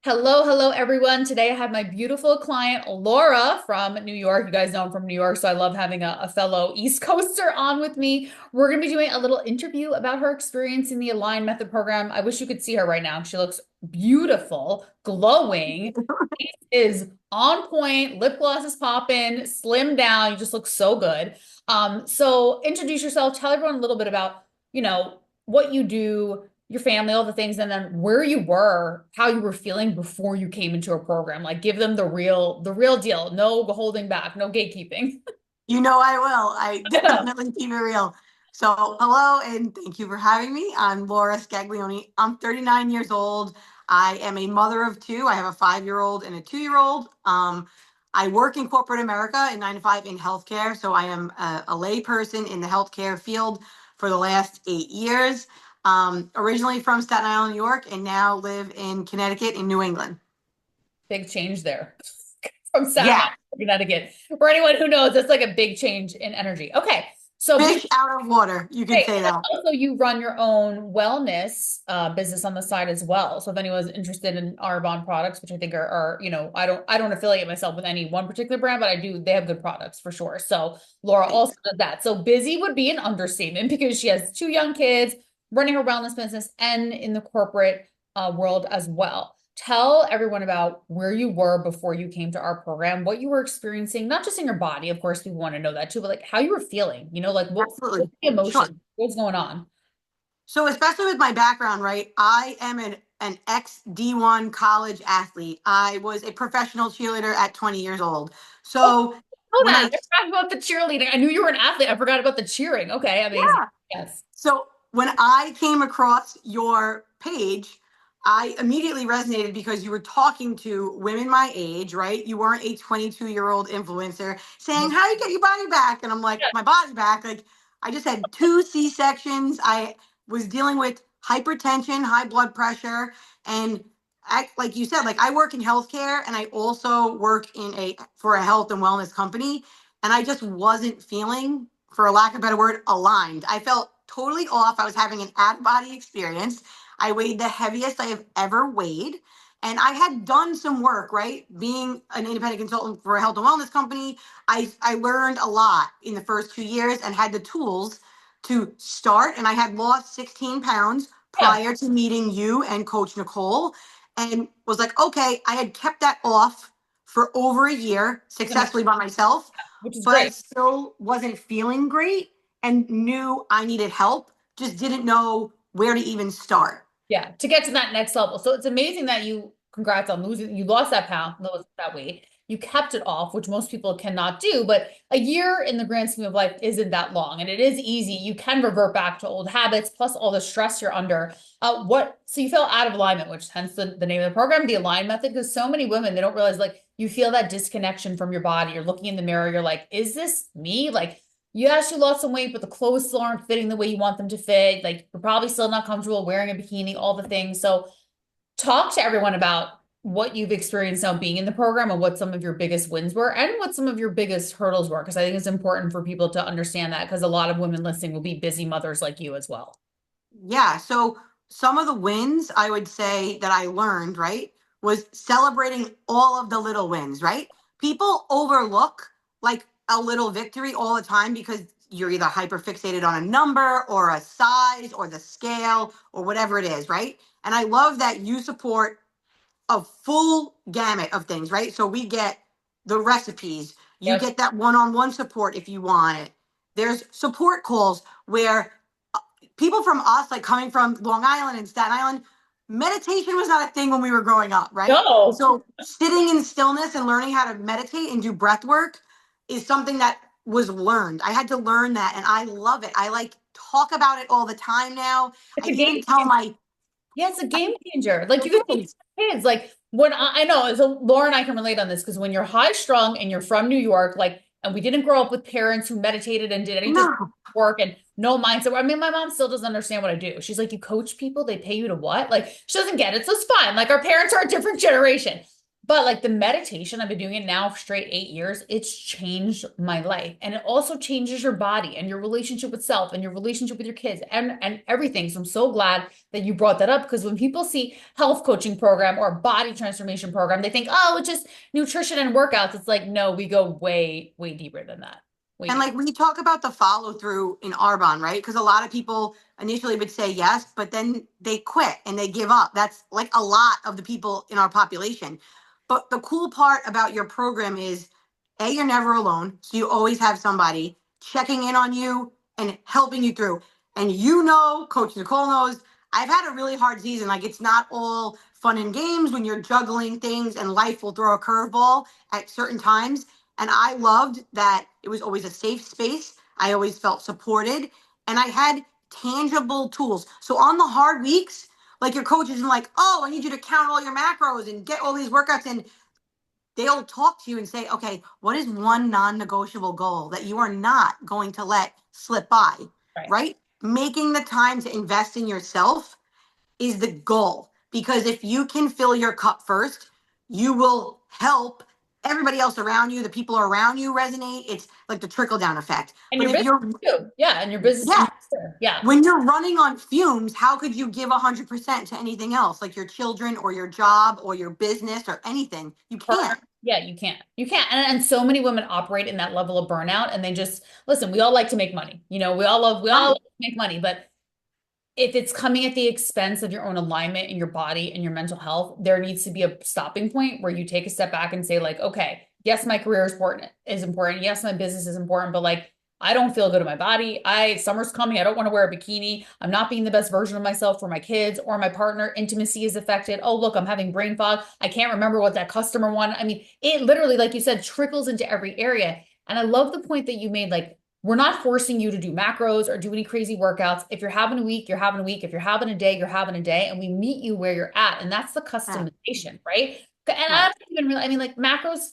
Hello, hello, everyone. Today I have my beautiful client, Laura from New York. You guys know I'm from New York, so I love having a fellow East Coaster on with me. We're going to be doing a little interview about her experience in the Align Method program. I wish you could see her right now. She looks beautiful, glowing, is on point, lip gloss is popping, slim down. You just look so good. So introduce yourself, tell everyone a little bit about, what you do, your family, all the things, and then where you were, how you were feeling before you came into a program. Like give them the real deal. No holding back, no gatekeeping. You know I will. I definitely keep it real. So, hello and thank you for having me. I'm Laura Scaglione. I'm 39 years old. I am a mother of two. I have a 5-year-old and a 2-year-old. I work in corporate America in 9 to 5 in healthcare. So, I am a lay person in the healthcare field for the last 8 years. Originally from Staten Island, New York, and now live in Connecticut in New England. Big change there from Staten Yeah, Island to Connecticut. For anyone who knows, that's like a big change in energy. Okay. So fish out of water. You can Great. say And then that. also you run your own wellness business on the side as well. So if anyone's interested in Arbonne products, which I think are, I don't affiliate myself with any one particular brand, but I do, they have good products for sure. So Laura also does that. So busy would be an understatement because she has two young kids running her wellness business and in the corporate world as well. Tell everyone about where you were before you came to our program, what you were experiencing, not just in your body, of course, people want to know that too, but like how you were feeling, like what's Absolutely. the Sure. emotion? What's going on? So, especially with my background, right? I am an ex D1 college athlete. I was a professional cheerleader at 20 years old. Oh, So, I know when that. I, I forgot about the cheerleading. I knew you were an athlete. I forgot about the cheering. Okay, amazing. yeah. Yes. So, when I came across your page, I immediately resonated because you were talking to women my age, right? You weren't a 22-year-old influencer saying, "How do you get your body back?" And I'm like, "My body back." Like, I just had two C-sections. I was dealing with hypertension, high blood pressure, and like you said, like I work in healthcare and I also work in a for a health and wellness company. And I just wasn't feeling, for a lack of a better word, aligned. I felt totally off. I was having an out of body experience. I weighed the heaviest I have ever weighed. And I had done some work, right? Being an independent consultant for a health and wellness company, I learned a lot in the first 2 years and had the tools to start. And I had lost 16 pounds Yeah. prior to meeting you and Coach Nicole, and was like, okay, I had kept that off for over a year successfully by myself, Which is but I great. still wasn't feeling great and knew I needed help, just didn't know where to even start. Yeah, to get to that next level. So it's amazing that congrats on losing, you lost that pound, lost that weight. You kept it off, which most people cannot do. But a year in the grand scheme of life isn't that long. And it is easy. You can revert back to old habits, plus all the stress you're under. So you fell out of alignment, which hence the name of the program, the Align Method, because so many women, they don't realize like you feel that disconnection from your body. You're looking in the mirror, you're like, is this me? Like, yes, you lost some weight, but the clothes still aren't fitting the way you want them to fit. Like you're probably still not comfortable wearing a bikini, all the things. So talk to everyone about what you've experienced now being in the program and what some of your biggest wins were and what some of your biggest hurdles were. Because I think it's important for people to understand that because a lot of women listening will be busy mothers like you as well. Yeah. So some of the wins I would say that I learned, right, was celebrating all of the little wins, right? People overlook like a little victory all the time because you're either hyper fixated on a number or a size or the scale or whatever it is, right? And I love that you support a full gamut of things, right? So we get the recipes, you Yes. get that one-on-one support if you want it. There's support calls where people from us, like coming from Long Island and Staten Island, meditation was not a thing when we were growing up, right? No. So sitting in stillness and learning how to meditate and do breath work is something that was learned. I had to learn that and I love it. I like talk about it all the time now. It's I a game even tell changer. my Yeah, it's a game changer. Like you could teach kids, kids. Like when I know, so Laura and I can relate on this because when you're high strung and you're from New York, like, and we didn't grow up with parents who meditated and did any no, work and no mindset. I mean, my mom still doesn't understand what I do. She's like, you coach people, they pay you to what? Like, she doesn't get it. So it's fine. Like our parents are a different generation. But like the meditation, I've been doing it now for straight 8 years. It's changed my life. And it also changes your body and your relationship with self and your relationship with your kids and everything. So I'm so glad that you brought that up because when people see health coaching program or body transformation program, they think, oh, it's just nutrition and workouts. It's like, no, we go way, way deeper than that. Way And deeper. like we talk about the follow through in Arbonne, right? Because a lot of people initially would say yes, but then they quit and they give up. That's like a lot of the people in our population. But the cool part about your program is A, you're never alone. So you always have somebody checking in on you and helping you through. And you know, Coach Nicole knows, I've had a really hard season. Like it's not all fun and games when you're juggling things and life will throw a curveball at certain times. And I loved that it was always a safe space. I always felt supported and I had tangible tools. So on the hard weeks, like your coach isn't like, oh, I need you to count all your macros and get all these workouts in. They'll talk to you and say, okay, what is one non negotiable goal that you are not going to let slip by? Right. Right? Making the time to invest in yourself is the goal. Because if you can fill your cup first, you will help everybody else around you, the people around you resonate. It's like the trickle down effect. And But your if business you're, too. Yeah. And your business and yeah, your, yeah. when you're running on fumes, how could you give 100% to anything else, like your children or your job or your business or anything? You Partner. can't. Yeah, you can't. You can't. And so many women operate in that level of burnout and they just listen, we all like to make money. We all Right. like to make money, but if it's coming at the expense of your own alignment in your body and your mental health, there needs to be a stopping point where you take a step back and say, like, okay, yes, my career is important. Yes, my business is important, but like I don't feel good in my body. Summer's coming. I don't want to wear a bikini. I'm not being the best version of myself for my kids or my partner. Intimacy is affected. Oh, look, I'm having brain fog. I can't remember what that customer wanted. I mean, it literally, like you said, trickles into every area. And I love the point that you made, like, we're not forcing you to do macros or do any crazy workouts. If you're having a week, you're having a week. If you're having a day, you're having a day. And we meet you where you're at. And that's the Yeah. customization, right? And I Right. don't even really, I mean, like macros,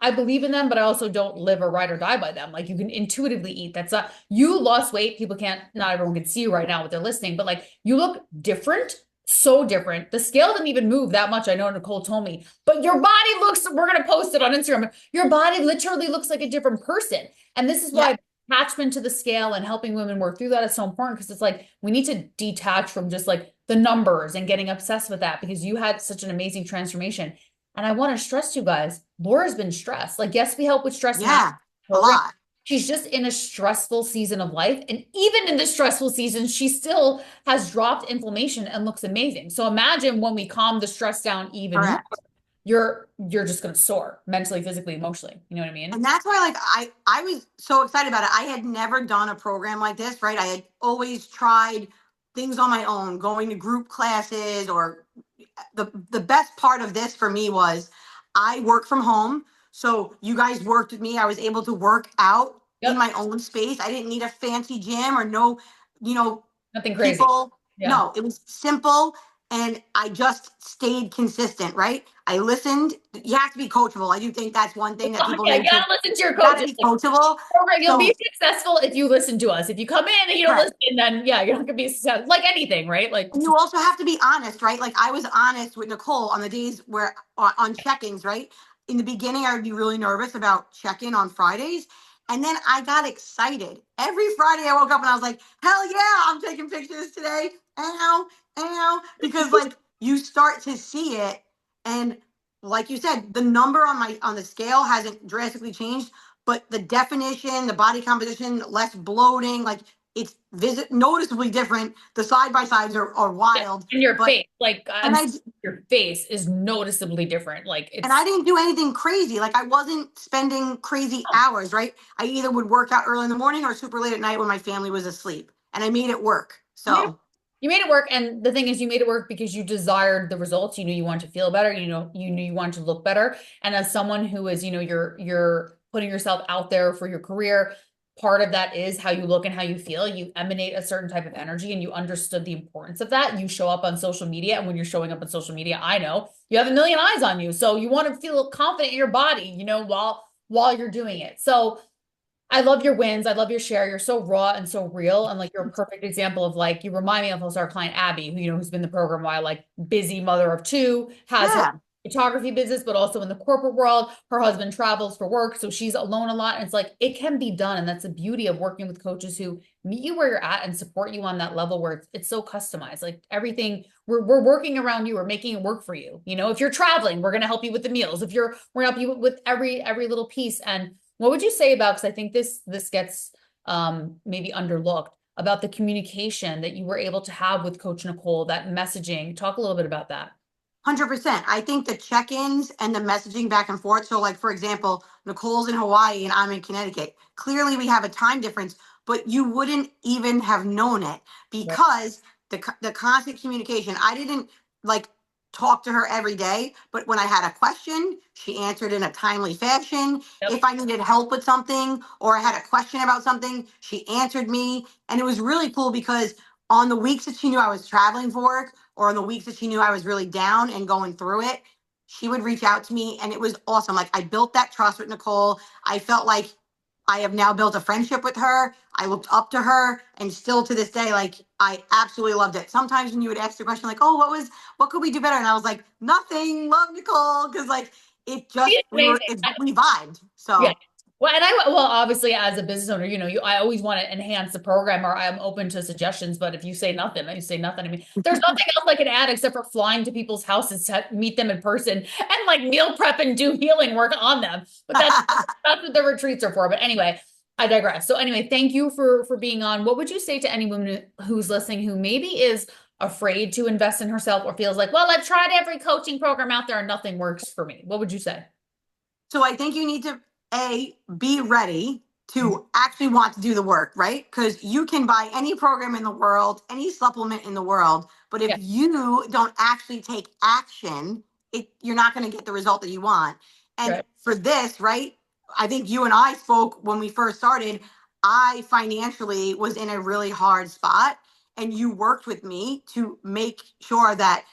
I believe in them, but I also don't live or ride or die by them. Like you can intuitively eat. That's not, you lost weight. People can't, not everyone can see you right now with their listening, but like you look different, so different. The scale didn't even move that much. I know Nicole told me, but your body looks, we're going to post it on Instagram. Your body literally looks like a different person. And this is Yeah. why attachment to the scale and helping women work through that is so important because it's like we need to detach from just like the numbers and getting obsessed with that because you had such an amazing transformation. And I want to stress to you guys, Laura's been stressed. Like, yes, we help with stress management Yeah. A program. lot. She's just in a stressful season of life. And even in this stressful season, she still has dropped inflammation and looks amazing. So imagine when we calm the stress down even more, Correct. you're just gonna soar mentally, physically, emotionally. You know what I And mean? that's why like I was so excited about it. I had never done a program like this, right? I had always tried things on my own, going to group classes or the best part of this for me was I work from home. So you guys worked with me. I was able to work out in Yep. my own space. I didn't need a fancy gym or no, you know, Nothing crazy. people. Yeah. No, it was simple and I just stayed consistent, right? I listened. You have to be coachable. I do think that's one thing that people Yeah, you need to, gotta listen to your you got to coaches. be coachable. Program, you'll be So, successful if you listen to us. If you come in and you don't right. listen, then yeah, you're not gonna be successful. Like anything, right? Like And you also have to be honest, right? Like I was honest with Nicole on the days where on check-ins, right? In the beginning, I would be really nervous about check-in on Fridays. And then I got excited. Every Friday I woke up and I was like, hell yeah, I'm taking pictures today. Ow, ow. Because like you start to see it. And like you said, the number on the scale hasn't drastically changed, but the definition, the body composition, less bloating, like it's noticeably different. The side by sides are yeah, wild, in your but face, like and I your face is noticeably different. Like and I it's didn't do anything crazy. Like I wasn't spending crazy oh, hours, right? I either would work out early in the morning or super late at night when my family was asleep, and I made it work. you made it, So you made it work. And the thing is, you made it work because you desired the results. You knew you wanted to feel better. You knew you wanted to look better. And as someone who is, you're putting yourself out there for your career. Part of that is how you look and how you feel. You emanate a certain type of energy, and you understood the importance of that. You show up on social media, and when you're showing up on social media, I know you have a million eyes on you, so you want to feel confident in your body, while you're doing it. So I love your wins. I love your share. You're so raw and so real. And like you're a perfect example of you remind me of also our client Abby, who's been in the program a while, like busy mother of two, has her yeah, photography business, but also in the corporate world. Her husband travels for work, so she's alone a lot. And it's like it can be done. And that's the beauty of working with coaches who meet you where you're at and support you on that level where it's so customized. Like everything, we're working around you, we're making it work for you. You know, if you're traveling, we're gonna help you with the meals. If you're we're gonna help you with every little piece. And what would you say about, because I think this gets maybe underlooked, about the communication that you were able to have with Coach Nicole, that messaging. Talk a little bit about that. 100%. I think the check-ins and the messaging back and forth. So, like for example, Nicole's in Hawaii and I'm in Connecticut. Clearly, we have a time difference, but you wouldn't even have known it Right. because the constant communication. I didn't like talk to her every day, but when I had a question, she answered in a timely fashion. Yep. If I needed help with something or I had a question about something, she answered me, and it was really cool because on the weeks that she knew I was traveling for work, or in the weeks that she knew I was really down and going through it, she would reach out to me, and it was awesome. Like I built that trust with Nicole. I felt like I have now built a friendship with her. I looked up to her, and still to this day, like I absolutely loved it. Sometimes when you would ask the question, like, "Oh, what could we do better?" and I was like, "Nothing. Love Nicole," because like it just It's amazing. we vibed. Yeah. So Well, and well, obviously, as a business owner, I always want to enhance the program, or I'm open to suggestions. But if you say nothing, then you say nothing. I mean, there's nothing else I can add except for flying to people's houses to meet them in person and like meal prep and do healing work on them. But that's what the retreats are for. But anyway, I digress. So anyway, thank you for being on. What would you say to any woman who's listening who maybe is afraid to invest in herself or feels like, well, I've tried every coaching program out there and nothing works for me? What would you say? So I think you need to be ready to actually want to do the work, right? Because you can buy any program in the world, any supplement in the world, but if Yeah, you don't actually take action, you're not going to get the result that you want. And right. for this, right? I think you and I spoke when we first started. I financially was in a really hard spot, and you worked with me to make sure that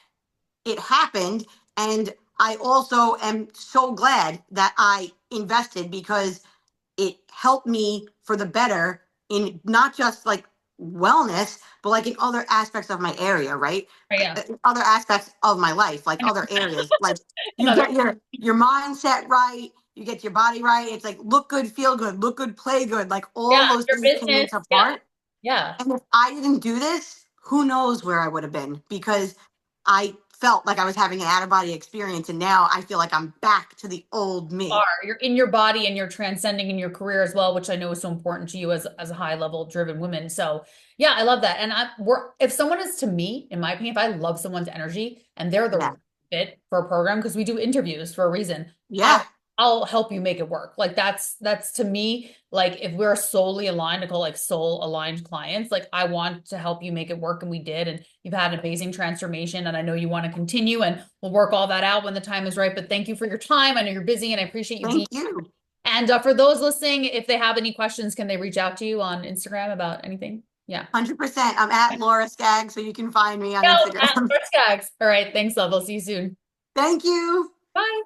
it happened. And I also am so glad that I invested because it helped me for the better in not just like wellness, but like in other aspects of my area, right? Yeah. Other aspects of my life, like I know. other areas. Like you Another. get your mindset right, you get your body right. It's like look good, feel good, look good, play good. Like all Yeah, those your things came business. into Yeah, part. yeah. And if I didn't do this, who knows where I would have been, because I felt like I was having an out of body experience. And now I feel like I'm back to the old Are me. you're in your body and you're transcending in your career as well, which I know is so important to you as a high level driven woman. So yeah, I love that. And if someone is, to me, in my opinion, if I love someone's energy and they're the Yeah. right fit for a program, because we do interviews for a reason, Yeah. I'll help you make it work. Like that's to me, like if we're solely aligned, to call like soul aligned clients, like I want to help you make it work. And we did, and you've had an amazing transformation. And I know you want to continue, and we'll work all that out when the time is right. But thank you for your time. I know you're busy and I appreciate you being. Thank you. And for those listening, if they have any questions, can they reach out to you on Instagram about anything? Yeah. 100%. I'm at Laura Skaggs, so you can find me on Go Instagram. at Scags. All right. Thanks, love. I'll see you soon. Thank you. Bye.